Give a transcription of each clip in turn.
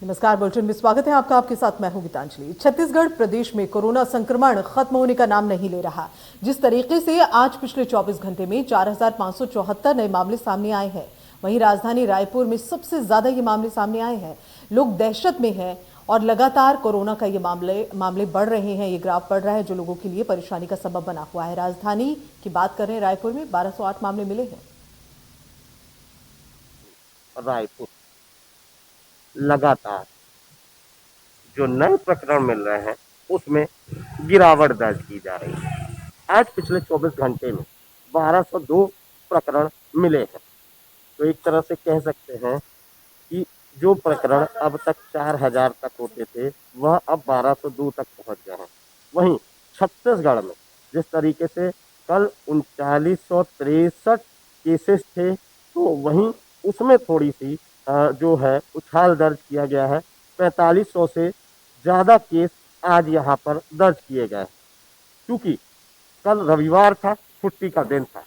नमस्कार, बुलेटिन में स्वागत है आपका। आपके साथ मैं हूं गीतांजलि। छत्तीसगढ़ प्रदेश में कोरोना संक्रमण खत्म होने का नाम नहीं ले रहा। जिस तरीके से आज पिछले 24 घंटे में 4,574 नए मामले सामने आए हैं, वहीं राजधानी रायपुर में सबसे ज्यादा ये मामले सामने आए हैं। लोग दहशत में हैं और लगातार कोरोना का ये मामले बढ़ रहे हैं। ये ग्राफ बढ़ रहा है, जो लोगों के लिए परेशानी का सबब बना हुआ है। राजधानी की बात कर रहे हैं, रायपुर में 1208 मामले मिले हैं। रायपुर लगातार जो नए प्रकरण मिल रहे हैं उसमें गिरावट दर्ज की जा रही है। आज पिछले 24 घंटे में 1202 प्रकरण मिले हैं। तो एक तरह से कह सकते हैं कि जो प्रकरण अब तक 4000 तक होते थे वह अब 1202 तक पहुंच गए हैं। वहीं छत्तीसगढ़ में जिस तरीके से कल 3963 केसेस थे, तो वहीं उसमें थोड़ी सी जो है उछाल दर्ज किया गया है। 4500 से ज़्यादा केस आज यहाँ पर दर्ज किए गए हैं। क्योंकि कल रविवार था, छुट्टी का दिन था,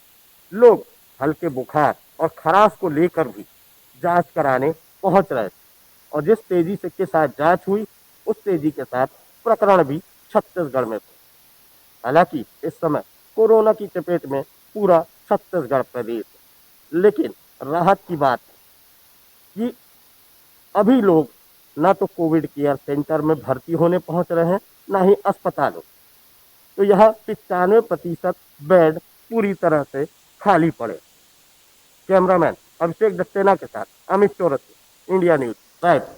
लोग हल्के बुखार और खराश को लेकर भी जांच कराने पहुंच रहे थे और जिस तेजी से के साथ जांच हुई उस तेजी के साथ प्रकरण भी छत्तीसगढ़ में थे। हालांकि इस समय कोरोना की चपेट में पूरा छत्तीसगढ़ प्रदेश है, लेकिन राहत की बात है कि अभी लोग ना तो कोविड केयर सेंटर में भर्ती होने पहुंच रहे हैं, ना ही अस्पतालों। तो यह 95% बेड पूरी तरह से खाली पड़े। कैमरामैन अभिषेक दक्सेना के साथ अमित चौरसिया, इंडिया न्यूज, रायपुर।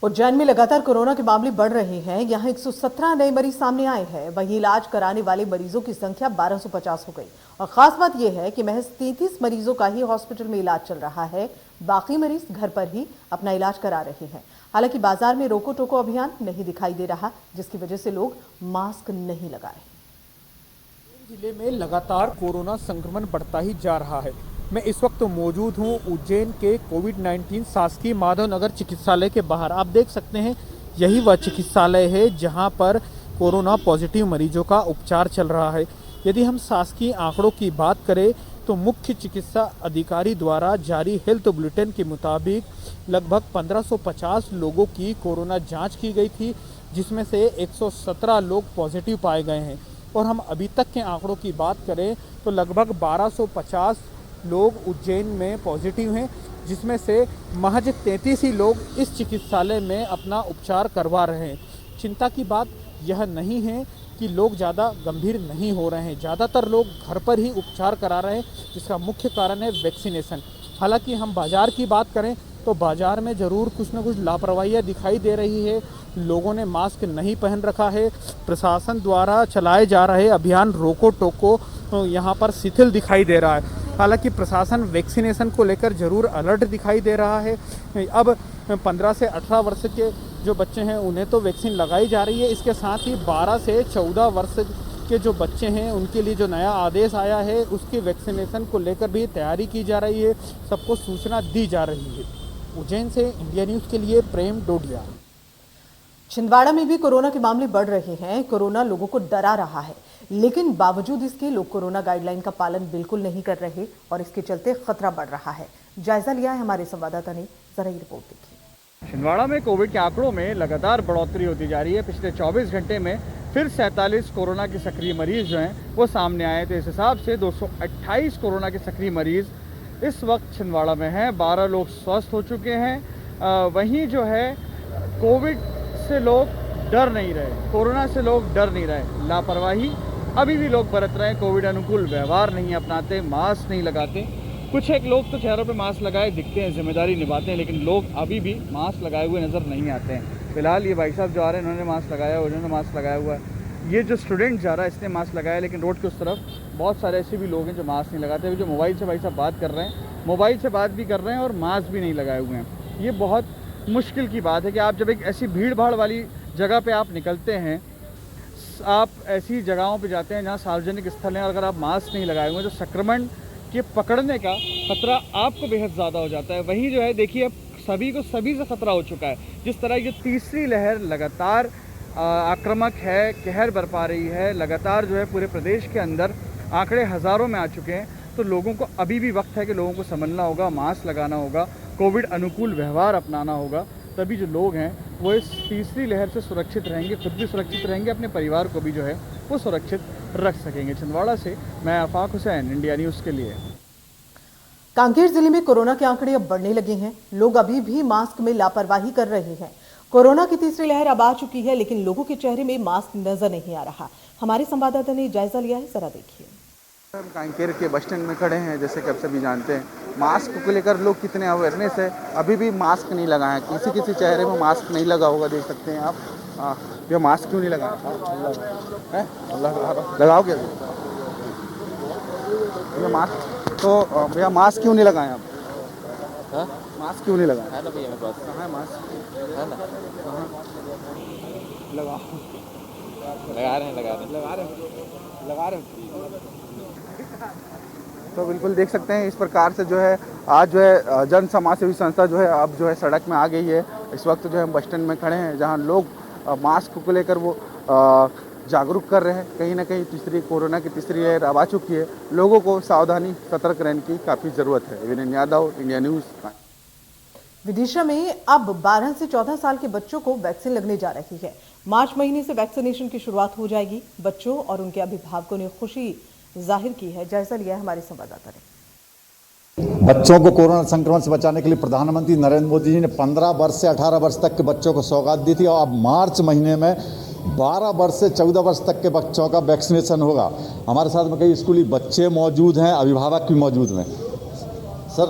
उज्जैन में लगातार कोरोना के मामले बढ़ रहे हैं। यहां 117 नए मरीज सामने आए हैं। वहीं इलाज कराने वाले मरीजों की संख्या 1250 हो गई। और खास बात यह है कि महज 33 मरीजों का ही हॉस्पिटल में इलाज चल रहा है। बाकी मरीज घर पर ही अपना इलाज करा रहे हैं। हालांकि बाजार में रोको टोको अभियान नहीं दिखाई दे रहा, जिसकी वजह से लोग मास्क नहीं लगा रहे। जिले में लगातार कोरोना संक्रमण बढ़ता ही जा रहा है। मैं इस वक्त मौजूद हूं उज्जैन के कोविड-19 शासकीय माधवनगर चिकित्सालय के बाहर। आप देख सकते हैं, यही वह चिकित्सालय है जहां पर कोरोना पॉजिटिव मरीजों का उपचार चल रहा है। यदि हम शासकीय आंकड़ों की बात करें तो मुख्य चिकित्सा अधिकारी द्वारा जारी हेल्थ बुलेटिन के मुताबिक लगभग 1550 लोगों की कोरोना जाँच की गई थी, जिसमें से 117 लोग पॉजिटिव पाए गए हैं। और हम अभी तक के आंकड़ों की बात करें तो लगभग 1250 लोग उज्जैन में पॉजिटिव हैं, जिसमें से महज 33 ही लोग इस चिकित्सालय में अपना उपचार करवा रहे हैं। चिंता की बात यह नहीं है कि लोग ज़्यादा गंभीर नहीं हो रहे हैं, ज़्यादातर लोग घर पर ही उपचार करा रहे हैं, जिसका मुख्य कारण है वैक्सीनेशन। हालांकि हम बाज़ार की बात करें तो बाज़ार में ज़रूर कुछ न कुछ लापरवाहियाँ दिखाई दे रही है। लोगों ने मास्क नहीं पहन रखा है। प्रशासन द्वारा चलाए जा रहे अभियान रोको टोको यहाँ पर शिथिल दिखाई दे रहा है। हालांकि प्रशासन वैक्सीनेशन को लेकर ज़रूर अलर्ट दिखाई दे रहा है। अब 15 से 18 वर्ष के जो बच्चे हैं उन्हें तो वैक्सीन लगाई जा रही है। इसके साथ ही 12 से 14 वर्ष के जो बच्चे हैं उनके लिए जो नया आदेश आया है उसकी वैक्सीनेशन को लेकर भी तैयारी की जा रही है, सबको सूचना दी जा रही है। उज्जैन से इंडिया न्यूज़ के लिए प्रेम डोडिया। छिंदवाड़ा में भी कोरोना के मामले बढ़ रहे हैं। कोरोना लोगों को डरा रहा है, लेकिन बावजूद इसके लोग कोरोना गाइडलाइन का पालन बिल्कुल नहीं कर रहे और इसके चलते खतरा बढ़ रहा है। जायजा लिया है हमारे संवाददाता ने, जरा ये रिपोर्ट देखिए। छिंदवाड़ा में कोविड के आंकड़ों में लगातार बढ़ोतरी होती जा रही है। पिछले 24 घंटे में फिर 47 कोरोना के सक्रिय मरीज जो हैं वो सामने आए। तो इस हिसाब से 228 कोरोना के सक्रिय मरीज इस वक्त छिंदवाड़ा में हैं। 12 लोग स्वस्थ हो चुके हैं। वहीं जो है कोविड से लोग डर नहीं रहे, कोरोना से लोग डर नहीं रहे। लापरवाही अभी भी लोग बरत रहे हैं, कोविड अनुकूल व्यवहार नहीं अपनाते, मास्क नहीं लगाते। कुछ एक लोग तो चेहरों पे मास्क लगाए दिखते हैं, जिम्मेदारी निभाते हैं, लेकिन लोग अभी भी मास्क लगाए हुए नज़र नहीं आते हैं। फिलहाल ये भाई साहब जो आ रहे हैं उन्होंने मास्क लगाया, उन्होंने मास्क लगाया हुआ है। ये जो स्टूडेंट जा रहा है इसने मास्क लगाया, लेकिन रोड के उस तरफ बहुत सारे ऐसे भी लोग हैं जो मास्क नहीं लगाते। जो मोबाइल से भाई साहब बात कर रहे हैं, मोबाइल से बात भी कर रहे हैं और मास्क भी नहीं लगाए हुए हैं। ये बहुत मुश्किल की बात है कि आप जब एक ऐसी भीड़ भाड़ वाली जगह पे आप निकलते हैं, आप ऐसी जगहों पे जाते हैं जहाँ सार्वजनिक स्थल हैं, और अगर आप मास्क नहीं लगाए हुए हैं तो संक्रमण के पकड़ने का खतरा आपको बेहद ज़्यादा हो जाता है। वहीं जो है देखिए अब सभी से खतरा हो चुका है। जिस तरह की तीसरी लहर लगातार आक्रामक है, कहर बरपा रही है, लगातार जो है पूरे प्रदेश के अंदर आंकड़े हज़ारों में आ चुके हैं। तो लोगों को अभी भी वक्त है कि लोगों को समझना होगा, मास्क लगाना होगा, कोविड अनुकूल व्यवहार अपनाना होगा। तभी जो लोग हैं वो इस तीसरी लहर से सुरक्षित रहेंगे, खुद भी सुरक्षित रहेंगे, अपने परिवार को भी जो है वो सुरक्षित रख सकेंगे। छिंदवाड़ा से मैं आफाक हुसैन, इंडिया न्यूज़ के लिए। कांकेर जिले में कोरोना के आंकड़े अब बढ़ने लगे हैं। लोग अभी भी मास्क में लापरवाही कर रहे हैं। कोरोना की तीसरी लहर अब आ चुकी है, लेकिन लोगों के चेहरे में मास्क नजर नहीं आ रहा। हमारे संवाददाता ने जायजा लिया है, जरा देखिए। हम कांकेर के बस स्टैंड में खड़े हैं। जैसे कि आप सभी जानते हैं, मास्क को लेकर लोग कितने अवेयरनेस है। अभी भी मास्क नहीं लगाए, किसी चेहरे में मास्क नहीं लगा होगा, देख सकते हैं आप। ये मास्क क्यों नहीं लगाया? लगाओ क्या ये मास्क? तो भैया मास्क क्यों नहीं लगाए आप? मास्क क्यों नहीं लगाए? है ना भैया मेरे पास। कहाँ है मास्क? है ना, लगाओ। लगा रहे हैं। तो बिल्कुल देख सकते हैं, इस प्रकार से जो है आज जो है जन समाज सेवी संस्था जो है अब जो है सड़क में आ गई है। इस वक्त जो है हम बस स्टैंड में खड़े हैं, जहां लोग मास्क को लेकर वो जागरूक कर रहे हैं। कहीं ना कहीं कोरोना की तीसरी लहर अब आ चुकी है। लोगों को सावधानी, सतर्क रहने की काफ़ी ज़रूरत है। Vinay Yadav, India news. विदिशा में अब 12 से 14 साल के बच्चों को वैक्सीन लगने जा रही है। मार्च महीने से वैक्सीनेशन की शुरुआत हो जाएगी। बच्चों और उनके अभिभावकों ने खुशी जाहिर की है। जायजा लिया है हमारे संवाददाता ने। बच्चों को कोरोना संक्रमण से बचाने के लिए प्रधानमंत्री नरेंद्र मोदी जी ने 15 वर्ष से 18 वर्ष तक के बच्चों को सौगात दी थी, और अब मार्च महीने में 12 वर्ष से 14 वर्ष तक के बच्चों का वैक्सीनेशन होगा। हमारे साथ में कई स्कूली बच्चे मौजूद हैं, अभिभावक भी मौजूद हैं। सर,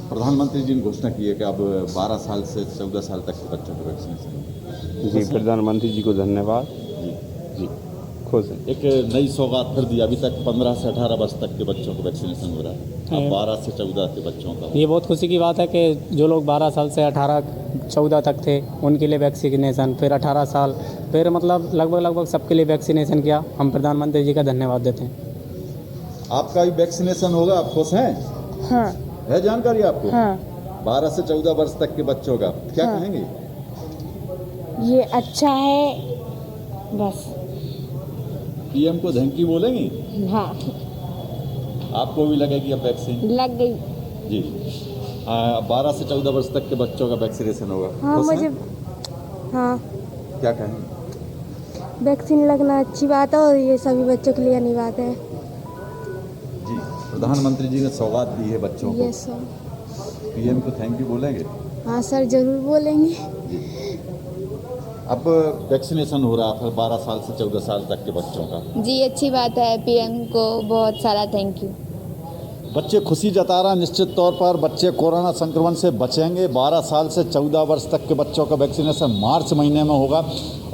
प्रधानमंत्री जी ने घोषणा की है कि अब 12 साल से 14 साल तक के बच्चों को वैक्सीनेशन। जी, प्रधानमंत्री जी को धन्यवाद। जी खुश हैं। एक नई सौगात फिर दी। अभी तक 15 से 18 वर्ष तक के बच्चों को वैक्सीनेशन हो रहा है, अब 12 से 14 के बच्चों का। ये बहुत खुशी की बात है कि जो लोग 12 साल से 18-14 तक थे उनके लिए वैक्सीनेशन, फिर 18 साल, फिर मतलब लगभग सबके लिए वैक्सीनेशन किया। हम प्रधानमंत्री जी का धन्यवाद देते हैं। आपका भी वैक्सीनेशन होगा, आप खुश हैं? हाँ। है जानकारी आपको? हाँ। 12 से 14 वर्ष तक के बच्चों का क्या कहेंगे? ये अच्छा है, बस। पीएम को थैंक यू बोलेंगी? हाँ। आपको भी लगेगी अब वैक्सीन? लग गई जी। 12 से 14 वर्ष तक के बच्चों का वैक्सीनेशन होगा। हाँ, मुझे हाँ। क्या कहेंगे? वैक्सीन लगना अच्छी बात है और ये सभी बच्चों के लिए अनिवार्य है। जी, प्रधानमंत्री जी ने सौगात दी है बच्चों को। Yes sir. पीएम को थैंक यू बोलेंगे? हाँ सर, जरूर बोलेंगे। अब वैक्सीनेशन हो रहा है फिर 12 साल से 14 साल तक के बच्चों का। जी, अच्छी बात है। पीएम को बहुत सारा थैंक यू। बच्चे खुशी जता रहे हैं। निश्चित तौर पर बच्चे कोरोना संक्रमण से बचेंगे। 12 साल से 14 वर्ष तक के बच्चों का वैक्सीनेशन मार्च महीने में होगा,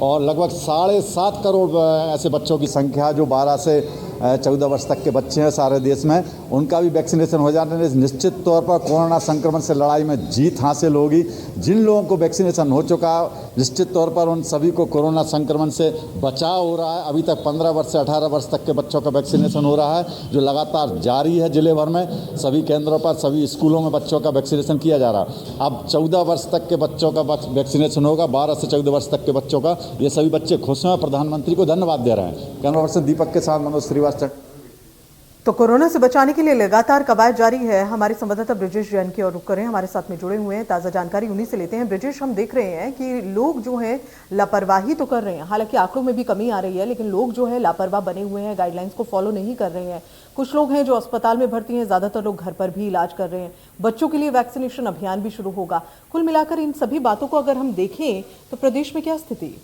और लगभग 7.5 करोड़ ऐसे बच्चों की संख्या जो 12 से 14 वर्ष तक के बच्चे हैं सारे देश में, उनका भी वैक्सीनेशन हो जाने से निश्चित तौर पर कोरोना संक्रमण से लड़ाई में जीत हासिल होगी। जिन लोगों को वैक्सीनेशन हो चुका है, निश्चित तौर पर उन सभी को कोरोना संक्रमण से बचाव हो रहा है। अभी तक 15 वर्ष से 18 वर्ष तक के बच्चों का वैक्सीनेशन हो रहा है, जो लगातार जारी है। जिले भर में सभी केंद्रों पर, सभी स्कूलों में बच्चों का वैक्सीनेशन किया जा रहा है। अब 14 वर्ष तक के बच्चों का वैक्सीनेशन होगा, 12 से 14 वर्ष तक के बच्चों का। ये सभी बच्चे खुश हैं, प्रधानमंत्री को धन्यवाद दे रहे हैं। कैमरा पर्सन दीपक के साथ मनोज श्रीवास्तव। तो कोरोना से बचाने के लिए लगातार कवायद जारी है। हमारे संवाददाता ब्रिजेश जैन की ओर रुख करें, हमारे साथ में जुड़े हुए हैं। ताज़ा जानकारी उन्हीं से लेते हैं। ब्रिजेश, हम देख रहे हैं कि लोग जो है लापरवाही तो कर रहे हैं, हालांकि आंकड़ों में भी कमी आ रही है, लेकिन लोग जो है लापरवाह बने हुए हैं, गाइडलाइंस को फॉलो नहीं कर रहे हैं। कुछ लोग हैं जो अस्पताल में भर्ती हैं, ज्यादातर लोग घर पर भी इलाज कर रहे हैं। बच्चों के लिए वैक्सीनेशन अभियान भी शुरू होगा। कुल मिलाकर इन सभी बातों को अगर हम देखें तो प्रदेश में क्या स्थिति?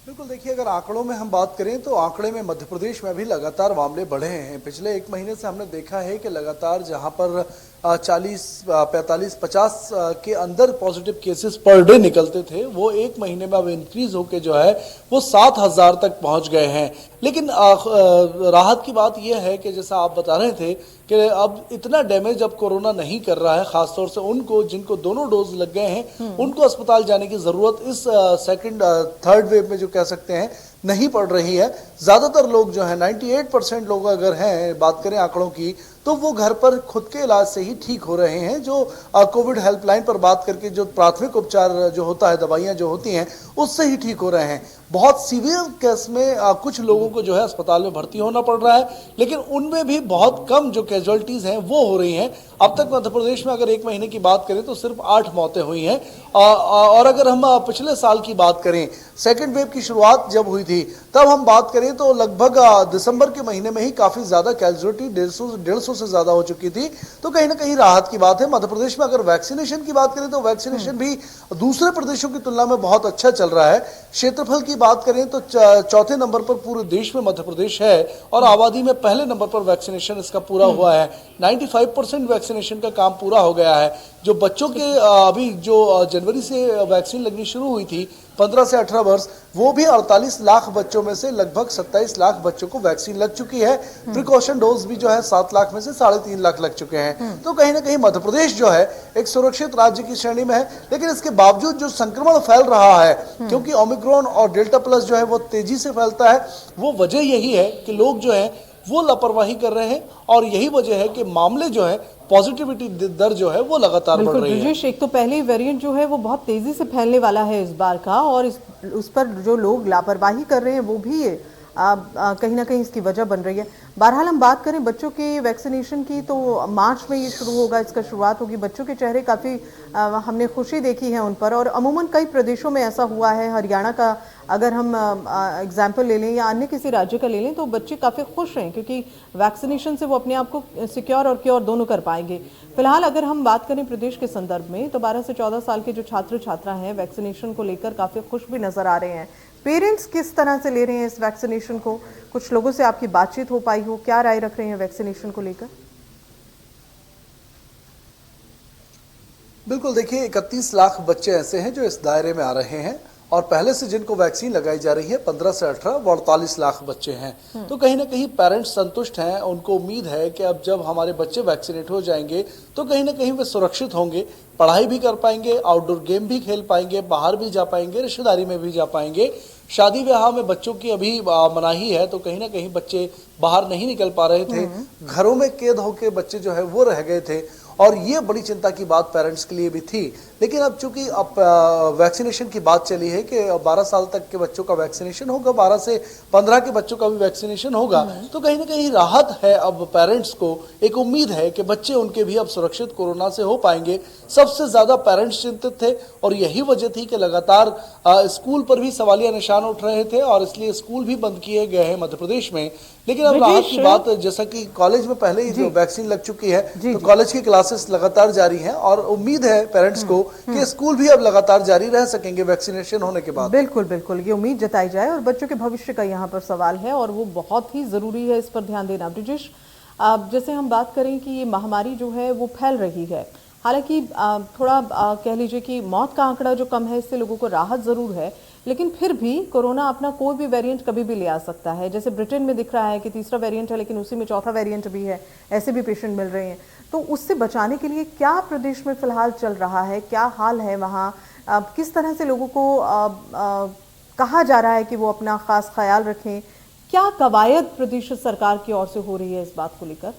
बिल्कुल, देखिए, अगर आंकड़ों में हम बात करें तो आंकड़े में मध्य प्रदेश में भी लगातार मामले बढ़े हैं। पिछले 1 महीने से हमने देखा है कि लगातार जहां पर 40, 45, 50 के अंदर पॉजिटिव केसेस पर डे निकलते थे, वो 1 महीने में अब इंक्रीज होकर जो है वो 7,000 तक पहुंच गए हैं। लेकिन राहत की बात यह है कि जैसा आप बता रहे थे कि अब इतना डैमेज अब कोरोना नहीं कर रहा है। खासतौर से उनको जिनको दोनों डोज लग गए हैं उनको अस्पताल जाने की जरूरत इस सेकंड थर्ड वेव में जो कह सकते हैं नहीं पड़ रही है। ज्यादातर लोग जो है 98% लोग अगर हैं, बात करें आंकड़ों की, तो वो घर पर खुद के इलाज से ही ठीक हो रहे हैं। जो कोविड हेल्पलाइन पर बात करके जो प्राथमिक उपचार जो होता है, दवाइयां जो होती हैं, उससे ही ठीक हो रहे हैं। बहुत सीवियर केस में कुछ लोगों को जो है अस्पताल में भर्ती होना पड़ रहा है, लेकिन उनमें भी बहुत कम जो कैजुअलिटीज हैं वो हो रही हैं। अब तक मध्य प्रदेश में अगर एक महीने की बात करें तो सिर्फ 8 मौतें हुई हैं। और अगर हम पिछले साल की बात करें, सेकेंड वेव की शुरुआत जब हुई थी तब हम बात करें तो लगभग दिसंबर के महीने में ही काफी ज्यादा कैजुअलिटी 150 से ज्यादा हो चुकी थी। तो कहीं ना कहीं राहत की बात है। मध्य प्रदेश में अगर वैक्सीनेशन की बात करें तो वैक्सीनेशन भी दूसरे प्रदेशों की तुलना में बहुत अच्छा चल रहा है। क्षेत्रफल की बात करें तो चौथे नंबर पर पूरे देश में मध्य प्रदेश है और आबादी में पहले नंबर पर वैक्सीनेशन इसका पूरा हुआ है। 95% वैक्सीनेशन का काम पूरा हो गया है। जो बच्चों के अभी जो जनवरी से वैक्सीन लगनी शुरू हुई थी 15 से 18 वर्ष, वो भी 48 लाख बच्चों में से लगभग 27 लाख बच्चों को वैक्सीन लग चुकी है। प्रिकॉशन डोज भी जो है 7 लाख में से 3.5 लाख लग चुके हैं। तो कहीं ना कहीं मध्य प्रदेश जो है एक सुरक्षित राज्य की श्रेणी में है। लेकिन इसके बावजूद जो संक्रमण फैल रहा है, क्योंकि ओमिक्रॉन और डेल्टा प्लस जो है वो तेजी से फैलता है, वो वजह यही है कि लोग जो है वो लापरवाही कर रहे हैं और यही वजह है कि मामले जो है पॉजिटिविटी दर जो है वो लगातार बढ़ रही है। एक तो पहले वेरिएंट जो है वो बहुत तेजी से फैलने वाला है इस बार का, और उस पर जो लोग लापरवाही कर रहे हैं वो भी कहीं ना कहीं इसकी वजह बन रही है। बहरहाल हम बात करें बच्चों के वैक्सीनेशन की तो मार्च में ये शुरू होगा, इसका शुरुआत होगी। बच्चों के चेहरे काफ़ी हमने खुशी देखी है उन पर, और अमूमन कई प्रदेशों में ऐसा हुआ है। हरियाणा का अगर हम एग्जाम्पल ले लें या अन्य किसी राज्य का ले लें तो बच्चे काफ़ी खुश हैं क्योंकि वैक्सीनेशन से वो अपने आप को सिक्योर और क्योर दोनों कर पाएंगे। फिलहाल अगर हम बात करें प्रदेश के संदर्भ में तो 12 से 14 साल के जो छात्र छात्रा हैं वैक्सीनेशन को लेकर काफ़ी खुश भी नजर आ रहे हैं। पेरेंट्स किस तरह से ले रहे हैं इस वैक्सीनेशन को? कुछ लोगों से आपकी बातचीत हो पाई हो, क्या राय रख रहे हैं वैक्सीनेशन को लेकर? बिल्कुल, देखिए 31 लाख बच्चे ऐसे हैं जो इस दायरे में आ रहे हैं और पहले से जिनको वैक्सीन लगाई जा रही है 15 से 18 वो 48 लाख बच्चे हैं। तो कहीं ना कहीं पेरेंट्स संतुष्ट हैं। उनको उम्मीद है कि अब जब हमारे बच्चे वैक्सीनेट हो जाएंगे तो कहीं ना कहीं वे सुरक्षित होंगे, पढ़ाई भी कर पाएंगे, आउटडोर गेम भी खेल पाएंगे, बाहर भी जा पाएंगे, रिश्तेदारी में भी जा पाएंगे। शादी ब्याह में बच्चों की अभी मनाही है तो कहीं ना कहीं बच्चे बाहर नहीं निकल पा रहे थे, घरों में कैद होकर बच्चे जो है वो रह गए थे और ये बड़ी चिंता की बात पेरेंट्स के लिए भी थी। लेकिन अब चूंकि अब वैक्सीनेशन की बात चली है कि 12 साल तक के बच्चों का वैक्सीनेशन होगा, 12 से 15 के बच्चों का भी वैक्सीनेशन होगा, तो कहीं ना कहीं राहत है। अब पेरेंट्स को एक उम्मीद है कि बच्चे उनके भी अब सुरक्षित कोरोना से हो पाएंगे। सबसे ज्यादा पेरेंट्स चिंतित थे और यही वजह थी कि लगातार स्कूल पर भी सवालिया निशान उठ रहे थे और इसलिए स्कूल भी बंद किए गए हैं मध्य प्रदेश में। लेकिन अब राहत की बात, जैसा कि कॉलेज में पहले ही जो वैक्सीन लग चुकी है तो कॉलेज की क्लासेस लगातार जारी हैं और उम्मीद है पेरेंट्स को कि स्कूल भी अब लगातार जारी रह सकेंगे वैक्सीनेशन होने के बाद। बिल्कुल बिल्कुल, ये उम्मीद जताई जाए और बच्चों के भविष्य का यहाँ पर सवाल है और वो बहुत ही जरूरी है, इस पर ध्यान देना। ब्रिजेश, जैसे हम बात करें कि ये महामारी जो है वो फैल रही है, हालांकि थोड़ा कह लीजिए कि मौत का आंकड़ा जो कम है इससे लोगों को राहत जरूर है, लेकिन फिर भी कोरोना अपना कोई भी वेरिएंट कभी भी ले आ सकता है। जैसे ब्रिटेन में दिख रहा है कि तीसरा वेरिएंट है लेकिन उसी में चौथा वेरिएंट भी है, ऐसे भी पेशेंट मिल रहे हैं। तो उससे बचाने के लिए क्या प्रदेश में फिलहाल चल रहा है, क्या हाल है वहाँ, किस तरह से लोगों को कहा जा रहा है कि वो अपना खास ख्याल रखें? क्या कवायद प्रदेश सरकार की ओर से हो रही है इस बात को लेकर?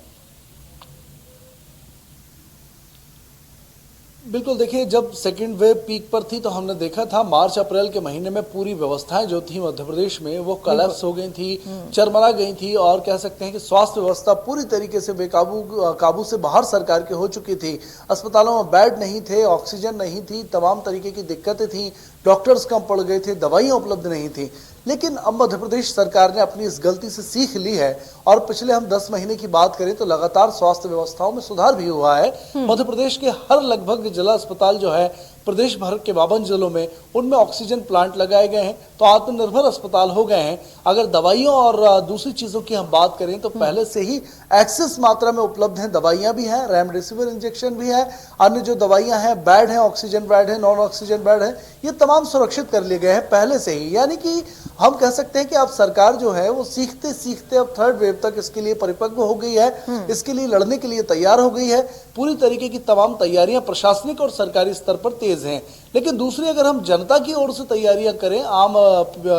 बिल्कुल, देखिए जब सेकेंड वेव पीक पर थी तो हमने देखा था मार्च अप्रैल के महीने में पूरी व्यवस्थाएं जो थी मध्य प्रदेश में वो कोलैप्स हो गई थी, चरमरा गई थी और कह सकते हैं कि स्वास्थ्य व्यवस्था पूरी तरीके से काबू से बाहर सरकार की हो चुकी थी। अस्पतालों में बेड नहीं थे, ऑक्सीजन नहीं थी, तमाम तरीके की दिक्कतें थी, डॉक्टर्स कम पड़ गए थे, दवाइयाँ उपलब्ध नहीं थी। लेकिन अब मध्य प्रदेश सरकार ने अपनी इस गलती से सीख ली है और पिछले हम 10 महीने की बात करें तो लगातार स्वास्थ्य व्यवस्थाओं में सुधार भी हुआ है। मध्य प्रदेश के हर लगभग जिला अस्पताल जो है प्रदेश भर के 52 जिलों में उनमें ऑक्सीजन प्लांट लगाए गए हैं, तो आत्मनिर्भर अस्पताल हो गए हैं। अगर दवाइयों और दूसरी चीजों की हम बात करें तो पहले से ही एक्सेस मात्रा में उपलब्ध हैं, दवाइयां भी हैं, रेमडेसिविर इंजेक्शन भी है, अन्य जो दवाइयां हैं, बेड है, ऑक्सीजन बेड है, नॉन ऑक्सीजन बेड है, ये तमाम सुरक्षित कर लिए गए हैं पहले से ही। यानी कि हम कह सकते हैं कि अब सरकार जो है वो सीखते सीखते अब थर्ड वेव तक इसके लिए परिपक्व हो गई है, इसके लिए लड़ने के लिए तैयार हो गई है। पूरी तरीके की तमाम तैयारियां प्रशासनिक और सरकारी स्तर पर तेज हैं। लेकिन दूसरी अगर हम जनता की ओर से तैयारियां करें, आम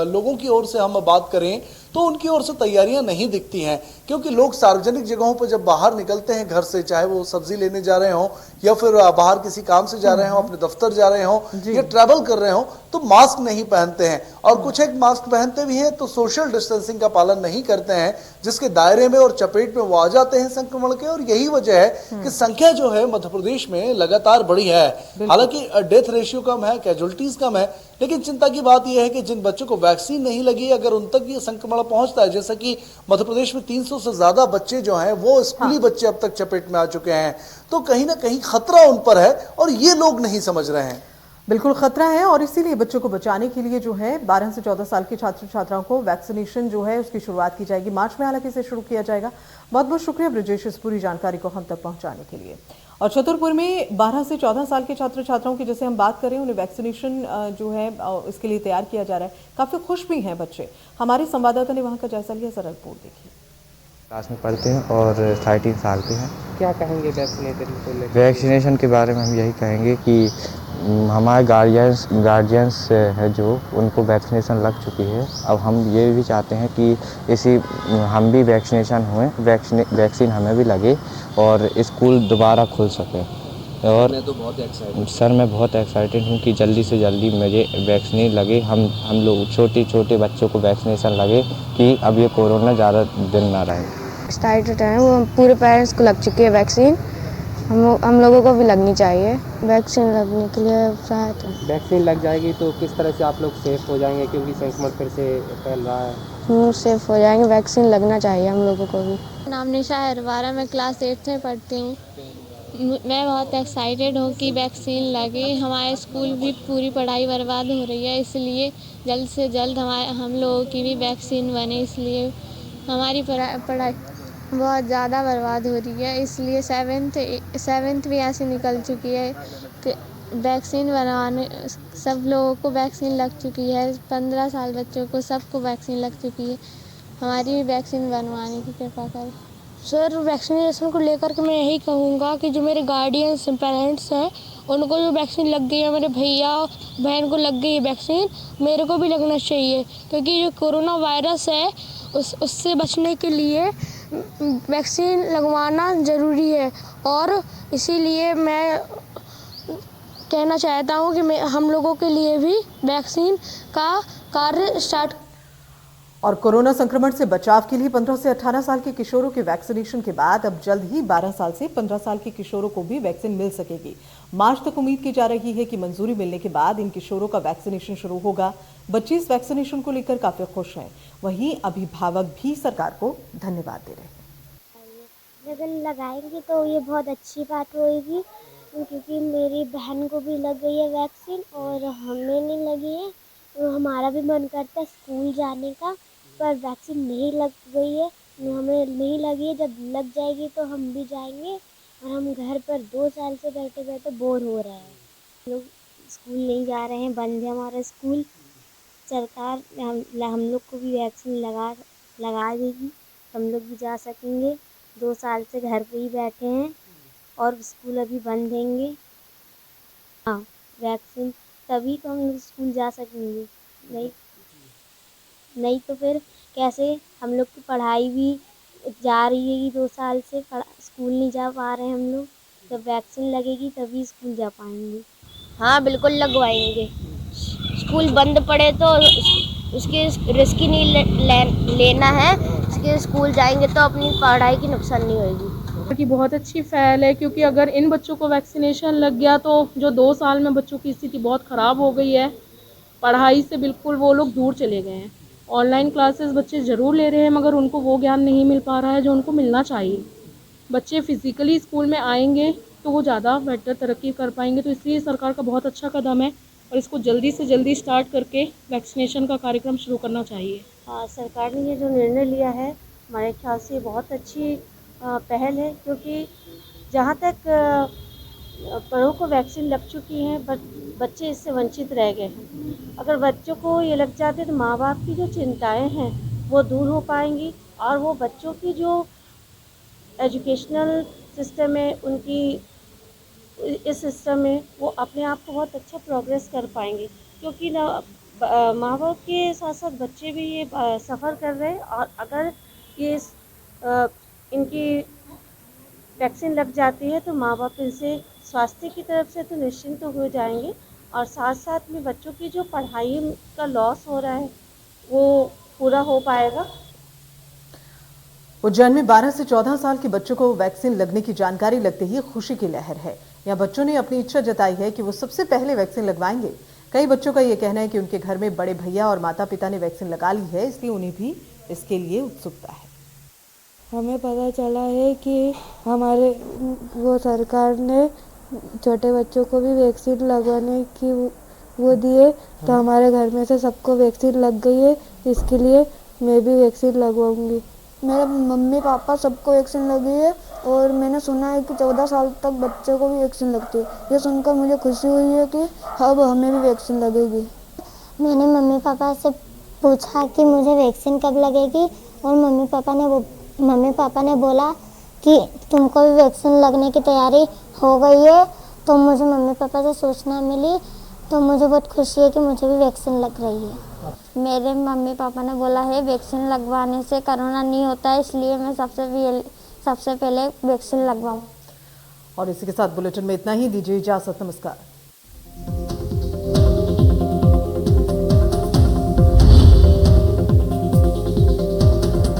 लोगों की ओर से हम बात करें तो उनकी ओर से तैयारियां नहीं दिखती हैं। क्योंकि लोग सार्वजनिक जगहों पर जब बाहर निकलते हैं घर से, चाहे वो सब्जी लेने जा रहे हों या फिर बाहर किसी काम से जा रहे हों, अपने दफ्तर जा रहे हों या ट्रैवल कर रहे हों, तो मास्क नहीं पहनते हैं। और कुछ एक मास्क पहनते भी हैं तो सोशल डिस्टेंसिंग का पालन नहीं करते हैं, जिसके दायरे में और चपेट में वो आ जाते हैं संक्रमण के। और यही वजह है कि संख्या जो है मध्य प्रदेश में लगातार बढ़ी है। हालांकि डेथ रेशियो कम है, कैजुअलिटीज कम है, लेकिन चिंता की बात यह है कि जिन बच्चों को वैक्सीन नहीं लगी, अगर उन तक ये संक्रमण पहुंचता है, जैसा कि मध्य प्रदेश में 300 से ज्यादा बच्चे जो हैं वो स्कूली बच्चे अब तक चपेट में आ चुके हैं, तो कहीं ना कहीं खतरा उन पर है और ये लोग नहीं समझ रहे हैं। बिल्कुल खतरा है और इसीलिए बच्चों को बचाने के लिए जो है 12 से 14 साल के छात्र छात्राओं को वैक्सीनेशन जो है उसकी शुरुआत की जाएगी। मार्च में हालांकि इसे शुरू किया जाएगा। बहुत बहुत शुक्रिया ब्रिजेश इस पूरी जानकारी को हम तक पहुंचाने के लिए। और छतरपुर में 12 से 14 साल के छात्र छात्राओं की जैसे हम बात करें, उन्हें वैक्सीनेशन जो है इसके लिए तैयार किया जा रहा है। काफी खुश भी हैं बच्चे। हमारे संवाददाता ने वहां का जायजा लिया, जरा रिपोर्ट देखिए। क्लास में पढ़ते हैं और 13 साल के हैं। क्या कहेंगे वैक्सीनेशन को लेकर? वैक्सीनेशन के बारे में हम यही कहेंगे कि हमारे गार्जियंस है जो, उनको वैक्सीनेशन लग चुकी है। अब हम ये भी चाहते हैं कि हम भी वैक्सीनेशन हुए, वैक्सीन हमें भी लगे और स्कूल दोबारा खुल सके। और मैं तो बहुत एक्साइटेड सर, मैं बहुत एक्साइटेड हूँ कि जल्दी से जल्दी मुझे वैक्सीन लगे। हम लोग छोटे बच्चों को वैक्सीनेशन लगे कि अब ये कोरोना ज़्यादा दिन ना रहे। एक्साइटेड हैं, वो पूरे पेरेंट्स को लग चुकी है वैक्सीन। हम लोगों को भी लगनी चाहिए। वैक्सीन लगने के लिए उत्साहित हैं। वैक्सीन लग जाएगी तो किस तरह से आप लोग सेफ हो जाएंगे, क्योंकि संक्रमण फिर से फैल रहा है? सेफ हो जाएंगे, वैक्सीन लगना चाहिए हम लोगों को भी। नाम निशा हरवारा, मैं क्लास 8 में पढ़ती हूँ। मैं बहुत एक्साइटेड हूँ कि वैक्सीन लगे। हमारे स्कूल भी पूरी पढ़ाई बर्बाद हो रही है, इसलिए जल्द से जल्द हम लोगों की भी वैक्सीन बने। इसलिए हमारी पढ़ाई बहुत ज़्यादा बर्बाद हो रही है, इसलिए सेवेंथ भी ऐसे निकल चुकी है कि वैक्सीन बनवाने सब लोगों को वैक्सीन लग चुकी है। 15 साल बच्चों को सबको वैक्सीन लग चुकी है। हमारी भी वैक्सीन बनवाने की कृपा करें। सर, वैक्सीनेशन को लेकर के मैं यही कहूँगा कि जो मेरे गार्डियंस पेरेंट्स हैं उनको जो वैक्सीन लग गई है, मेरे भैया बहन को लग गई है वैक्सीन, मेरे को भी लगना चाहिए। क्योंकि जो कोरोना वायरस है उससे बचने के लिए वैक्सीन लगवाना ज़रूरी है। और इसीलिए मैं कहना चाहता हूँ कि हम लोगों के लिए भी वैक्सीन का कार्य स्टार्ट। और कोरोना संक्रमण से बचाव के लिए 15 से 18 साल के किशोरों के वैक्सीनेशन के बाद अब जल्द ही 12 साल से 15 साल के किशोरों को भी वैक्सीन मिल सकेगी। मार्च तक उम्मीद की जा रही है कि मंजूरी मिलने के बाद इन किशोरों का वैक्सीनेशन शुरू होगा। बच्चे इस वैक्सीनेशन को लेकर काफी खुश हैं। वहीं अभिभावक भी सरकार को धन्यवाद दे रहे हैं। अगर लगाएंगे तो ये बहुत अच्छी बात होगी, क्योंकि मेरी बहन को भी लग गई है वैक्सीन और हमें नहीं लगी है, तो हमारा भी मन करता है स्कूल जाने का, पर वैक्सीन नहीं लग गई है, हमें नहीं लगी है। जब लग जाएगी तो हम भी जाएंगे। और हम घर पर 2 साल से बैठे बैठे बोर हो रहे हैं। लोग स्कूल नहीं जा रहे हैं, बंद है हमारा स्कूल। सरकार हम लोग को भी वैक्सीन लगा देगी, हम लोग भी जा सकेंगे। 2 साल से घर पे ही बैठे हैं और स्कूल अभी बंद देंगे। हाँ, वैक्सीन तभी तो हम लोग स्कूल जा सकेंगे, नहीं तो फिर कैसे? हम लोग की पढ़ाई भी जा रही है, 2 साल से स्कूल नहीं जा पा रहे हैं हम लोग। जब वैक्सीन लगेगी तभी स्कूल जा पाएंगे। हाँ, बिल्कुल लगवाएंगे। स्कूल बंद पड़े तो उसकी रिस्क ही नहीं लेना है। उसके स्कूल जाएंगे तो अपनी पढ़ाई की नुकसान नहीं होगी। की बहुत अच्छी पहल है, क्योंकि अगर इन बच्चों को वैक्सीनेशन लग गया तो जो 2 साल में बच्चों की स्थिति बहुत ख़राब हो गई है, पढ़ाई से बिल्कुल वो लोग दूर चले गए हैं। ऑनलाइन क्लासेस बच्चे ज़रूर ले रहे हैं, मगर उनको वो ज्ञान नहीं मिल पा रहा है जो उनको मिलना चाहिए। बच्चे फिज़िकली स्कूल में आएंगे तो वो ज़्यादा बेहतर तरक्की कर पाएंगे। तो इसलिए सरकार का बहुत अच्छा कदम है और इसको जल्दी से जल्दी स्टार्ट करके वैक्सीनेशन का कार्यक्रम शुरू करना चाहिए। हाँ, सरकार ने ये जो निर्णय लिया है हमारे ख्याल से बहुत अच्छी पहल है, क्योंकि जहाँ तक बड़ों को वैक्सीन लग चुकी है, बच्चे इससे वंचित रह गए हैं। अगर बच्चों को ये लग जाते तो माँ बाप की जो चिंताएं हैं वो दूर हो पाएंगी और वो बच्चों की जो एजुकेशनल सिस्टम है, उनकी इस सिस्टम में वो अपने आप को बहुत अच्छा प्रोग्रेस कर पाएंगे। क्योंकि माँ बाप के साथ साथ बच्चे भी ये सफ़र कर रहे हैं और अगर ये इनकी वैक्सीन लग जाती है तो माँ बाप इनसे स्वास्थ्य की तरफ से तो निश्चिंत हो जाएंगे और साथ साथ में बच्चों की जो पढ़ाई का लॉस हो रहा है वो पूरा हो पाएगा। उज्जैन में 12 से 14 साल के बच्चों को वैक्सीन लगने की जानकारी लगते ही खुशी की लहर है। यहाँ बच्चों ने अपनी इच्छा जताई है कि वो सबसे पहले वैक्सीन लगवाएंगे। कई बच्चों का ये कहना है कि उनके घर में बड़े भैया और माता पिता ने वैक्सीन लगा ली है, इसलिए उन्हें भी इसके लिए उत्सुकता है। हमें पता चला है कि हमारे वो सरकार ने छोटे बच्चों को भी वैक्सीन लगवाने की वो दिए, तो हमारे घर में से सबको वैक्सीन लग गई है। इसके लिए मैं भी वैक्सीन लगवाऊंगी। मेरे मम्मी पापा सबको वैक्सीन लगी है और मैंने सुना है कि 14 साल तक बच्चों को भी वैक्सीन लगती है। ये सुनकर मुझे खुशी हुई है कि अब हमें भी वैक्सीन लगेगी। मैंने मम्मी पापा से पूछा कि मुझे वैक्सीन कब लगेगी और मम्मी पापा ने बोला कि तुमको भी वैक्सीन लगने की तैयारी हो गई है। तो मुझे मम्मी पापा से सूचना मिली तो मुझे बहुत खुशी है कि मुझे भी वैक्सीन लग रही है। मेरे मम्मी पापा ने बोला है वैक्सीन लगवाने से कोरोना नहीं होता है, इसलिए मैं सबसे पहले वैक्सीन लगवाऊं। और इसी के साथ बुलेटिन में इतना ही। दीजिए इजाजत, नमस्कार।